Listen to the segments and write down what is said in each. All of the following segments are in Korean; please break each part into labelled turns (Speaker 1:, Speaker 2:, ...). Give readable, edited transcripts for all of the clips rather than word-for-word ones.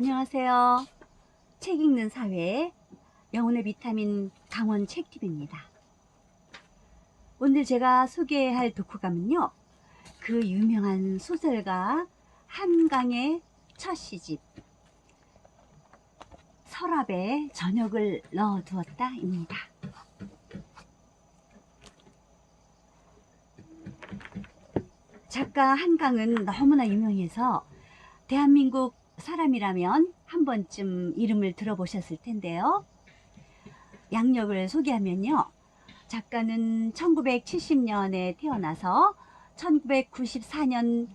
Speaker 1: 안녕하세요. 책 읽는 사회 영혼의 비타민 강원 책팁입니다. 오늘 제가 소개할 독후감은요, 그 유명한 소설가 한강의 첫 시집 서랍에 저녁을 넣어두었다 입니다. 작가 한강은 너무나 유명해서 대한민국 사람이라면 한 번쯤 이름을 들어보셨을 텐데요. 양력을 소개하면요, 작가는 1970년에 태어나서 1994년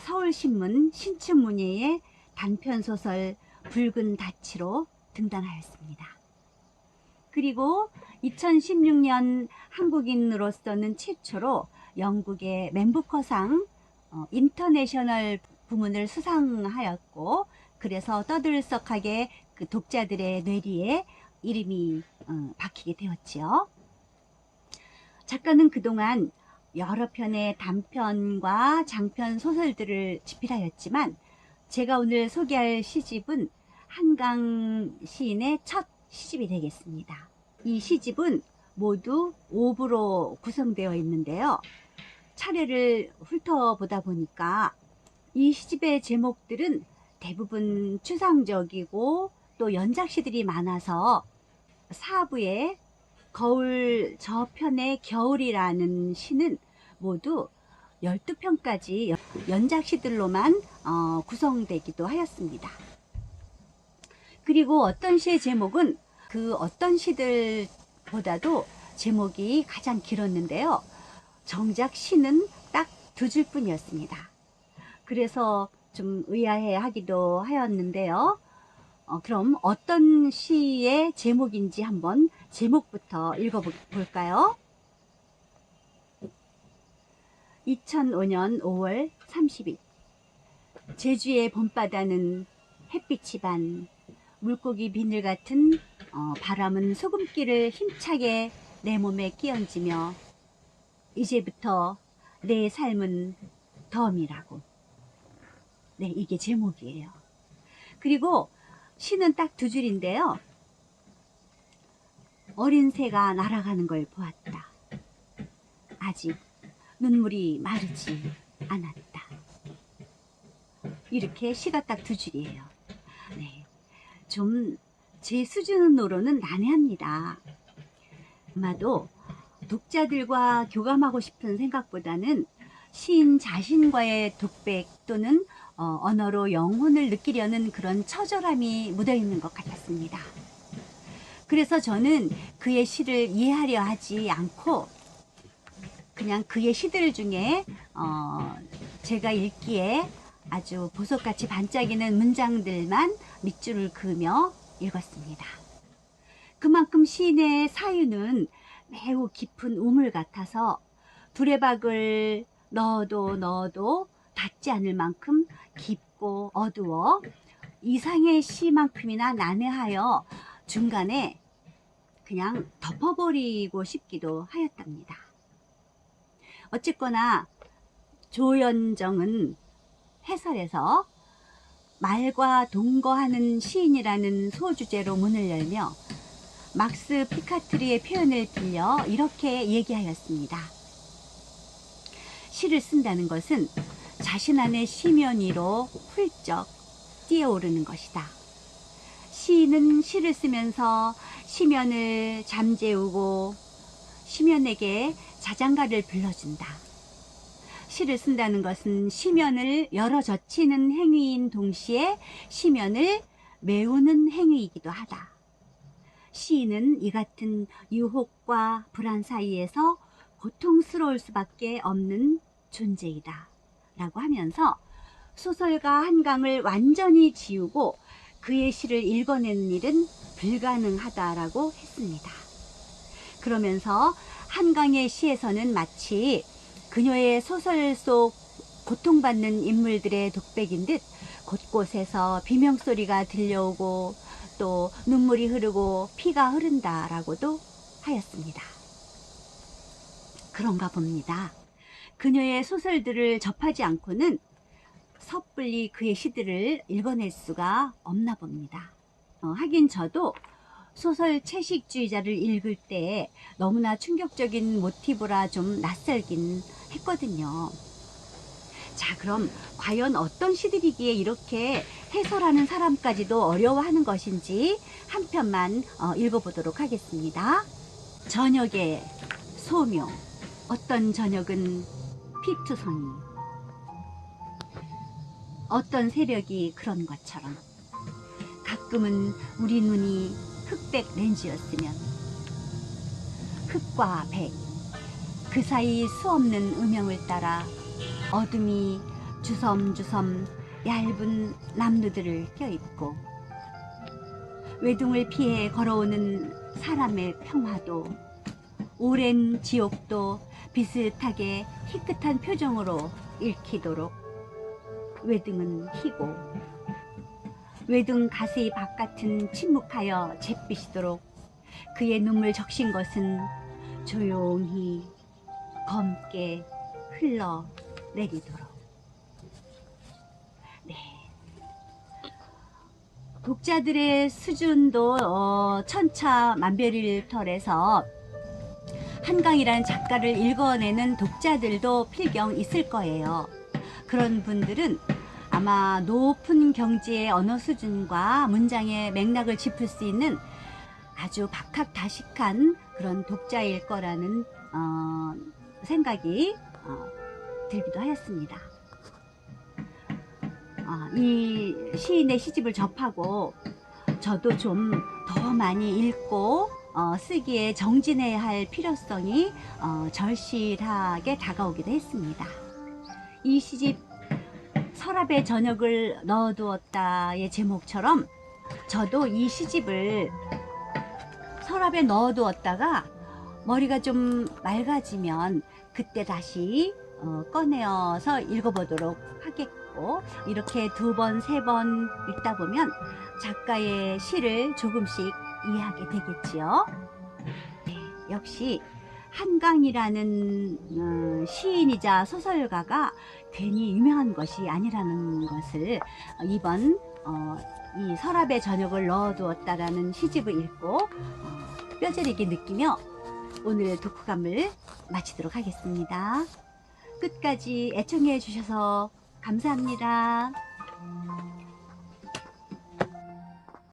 Speaker 1: 서울신문 신춘문예의 단편소설 붉은 다치로 등단하였습니다. 그리고 2016년 한국인으로서는 최초로 영국의 맨부커상 인터내셔널 부문을 수상하였고, 그래서 떠들썩하게 그 독자들의 뇌리에 이름이 박히게 되었지요. 작가는 그동안 여러 편의 단편과 장편 소설들을 집필하였지만, 제가 오늘 소개할 시집은 한강 시인의 첫 시집이 되겠습니다. 이 시집은 모두 5부로 구성되어 있는데요. 차례를 훑어보다 보니까 이 시집의 제목들은 대부분 추상적이고 또 연작시들이 많아서 4부의 거울 저편의 겨울이라는 시는 모두 12편까지 연작시들로만 구성되기도 하였습니다. 그리고 어떤 시의 제목은 그 어떤 시들보다도 제목이 가장 길었는데요. 정작 시는 딱 2줄 뿐이었습니다. 그래서 좀 의아해 하기도 하였는데요. 그럼 어떤 시의 제목인지 한번 제목부터 읽어볼까요? 2005년 5월 30일 제주의 봄바다는 햇빛이 반, 물고기 비늘 같은 바람은 소금기를 힘차게 내 몸에 끼얹으며 이제부터 내 삶은 덤이라고. 네, 이게 제목이에요. 그리고 시는 딱 2줄인데요. 어린 새가 날아가는 걸 보았다. 아직 눈물이 마르지 않았다. 이렇게 시가 딱 2줄이에요. 네, 좀 제 수준으로는 난해합니다. 아마도 독자들과 교감하고 싶은 생각보다는 시인 자신과의 독백 또는 언어로 영혼을 느끼려는 그런 처절함이 묻어있는 것 같았습니다. 그래서 저는 그의 시를 이해하려 하지 않고 그냥 그의 시들 중에 제가 읽기에 아주 보석같이 반짝이는 문장들만 밑줄을 그으며 읽었습니다. 그만큼 시인의 사유는 매우 깊은 우물 같아서 두레박을 넣어도 닿지 않을 만큼 깊고 어두워 이상의 시만큼이나 난해하여 중간에 그냥 덮어버리고 싶기도 하였답니다. 어쨌거나 조연정은 해설에서 말과 동거하는 시인이라는 소주제로 문을 열며 막스 피카트리의 표현을 빌려 이렇게 얘기하였습니다. 시를 쓴다는 것은 자신 안의 시면 위로 훌쩍 뛰어오르는 것이다. 시인은 시를 쓰면서 시면을 잠재우고 시면에게 자장가를 불러준다. 시를 쓴다는 것은 시면을 열어 젖히는 행위인 동시에 시면을 메우는 행위이기도 하다. 시인은 이 같은 유혹과 불안 사이에서 고통스러울 수밖에 없는 존재이다 라고 하면서 소설가 한강을 완전히 지우고 그의 시를 읽어내는 일은 불가능하다라고 했습니다. 그러면서 한강의 시에서는 마치 그녀의 소설 속 고통받는 인물들의 독백인 듯 곳곳에서 비명소리가 들려오고 또 눈물이 흐르고 피가 흐른다라고도 하였습니다. 그런가 봅니다. 그녀의 소설들을 접하지 않고는 섣불리 그의 시들을 읽어낼 수가 없나 봅니다. 하긴 저도 소설 채식주의자를 읽을 때 너무나 충격적인 모티브라 좀 낯설긴 했거든요. 자, 그럼 과연 어떤 시들이기에 이렇게 해설하는 사람까지도 어려워하는 것인지 한 편만 읽어보도록 하겠습니다. 저녁의 소묘. 어떤 저녁은 피투성이, 어떤 새벽이 그런 것처럼 가끔은 우리 눈이 흑백 렌즈였으면 흑과 백, 그 사이 수없는 음영을 따라 어둠이 주섬주섬 얇은 남루들을 껴입고 외둥을 피해 걸어오는 사람의 평화도 오랜 지옥도 비슷하게 희끗한 표정으로 읽히도록 외등은 희고 외등 가세히 바깥은 침묵하여 잿빛이도록 그의 눈물 적신 것은 조용히 검게 흘러내리도록. 네. 독자들의 수준도 천차만별일 터래서 한강이라는 작가를 읽어내는 독자들도 필경 있을 거예요. 그런 분들은 아마 높은 경지의 언어 수준과 문장의 맥락을 짚을 수 있는 아주 박학다식한 그런 독자일 거라는 생각이 들기도 하였습니다. 이 시인의 시집을 접하고 저도 좀 더 많이 읽고 쓰기에 정진해야 할 필요성이 절실하게 다가오기도 했습니다. 이 시집 서랍에 저녁을 넣어두었다의 제목처럼 저도 이 시집을 서랍에 넣어두었다가 머리가 좀 맑아지면 그때 다시 꺼내어서 읽어보도록 하겠고, 이렇게 두 번, 세 번 읽다 보면 작가의 시를 조금씩 이해하게 되겠지요. 네, 역시 한강이라는 시인이자 소설가가 괜히 유명한 것이 아니라는 것을 이번 이 서랍에 저녁을 넣어두었다라는 시집을 읽고 뼈저리게 느끼며 오늘 독후감을 마치도록 하겠습니다. 끝까지 애청해 주셔서 감사합니다.